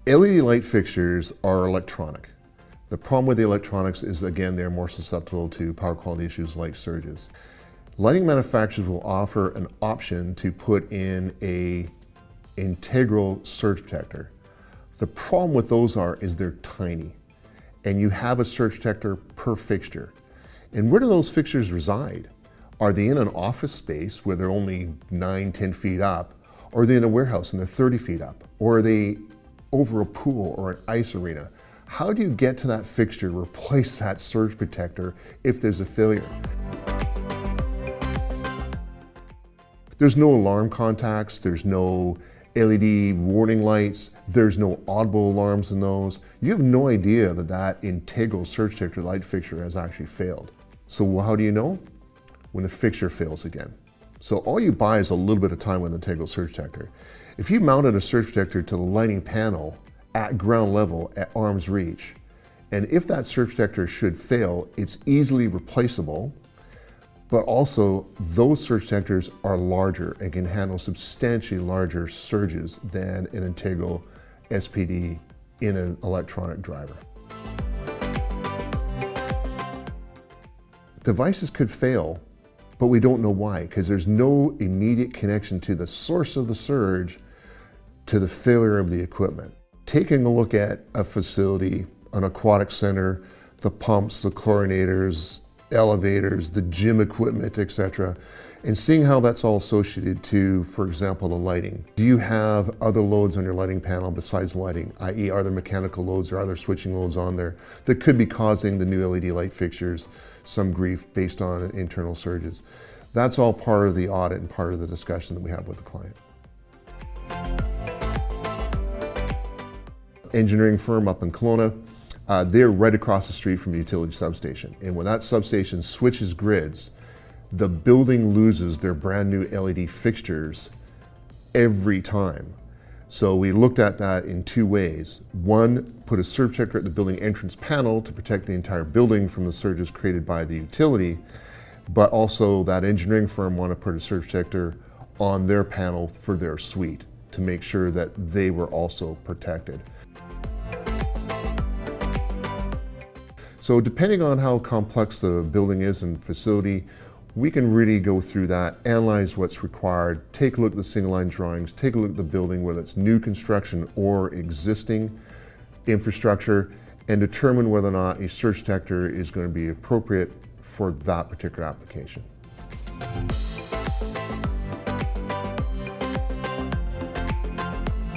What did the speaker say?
LED light fixtures are electronic. The problem with the electronics is, again, they're more susceptible to power quality issues like surges. Lighting manufacturers will offer an option to put in an integral surge protector. The problem with those is they're tiny, and you have a surge protector per fixture. And where do those fixtures reside? Are they in an office space where they're only 9-10 feet up, or are they in a warehouse and they're 30 feet up, or are they over a pool or an ice arena? How do you get to that fixture to replace that surge protector if there's a failure? There's no alarm contacts, there's no LED warning lights, there's no audible alarms in those. You have no idea that that integral surge protector light fixture has actually failed. So how do you know? When the fixture fails again. So all you buy is a little bit of time with an integral surge protector. If you mounted a surge protector to the lighting panel at ground level at arm's reach, and if that surge protector should fail, it's easily replaceable, but also those surge protectors are larger and can handle substantially larger surges than an integral SPD in an electronic driver. Devices could fail, but we don't know why, because there's no immediate connection to the source of the surge to the failure of the equipment. Taking a look at a facility, an aquatic center, the pumps, the chlorinators, elevators, the gym equipment, etc., and seeing how that's all associated to, for example, the lighting. Do you have other loads on your lighting panel besides lighting, i.e. are there mechanical loads or other switching loads on there that could be causing the new LED light fixtures some grief based on internal surges? That's all part of the audit and part of the discussion that we have with the client. Engineering firm up in Kelowna, they're right across the street from a utility substation. And when that substation switches grids, the building loses their brand new LED fixtures every time. So we looked at that in two ways. One, put a surge protector at the building entrance panel to protect the entire building from the surges created by the utility, but also that engineering firm wanted to put a surge protector on their panel for their suite to make sure that they were also protected. So depending on how complex the building is and facility, we can really go through that, analyze what's required, take a look at the single line drawings, take a look at the building, whether it's new construction or existing infrastructure, and determine whether or not a surge detector is going to be appropriate for that particular application.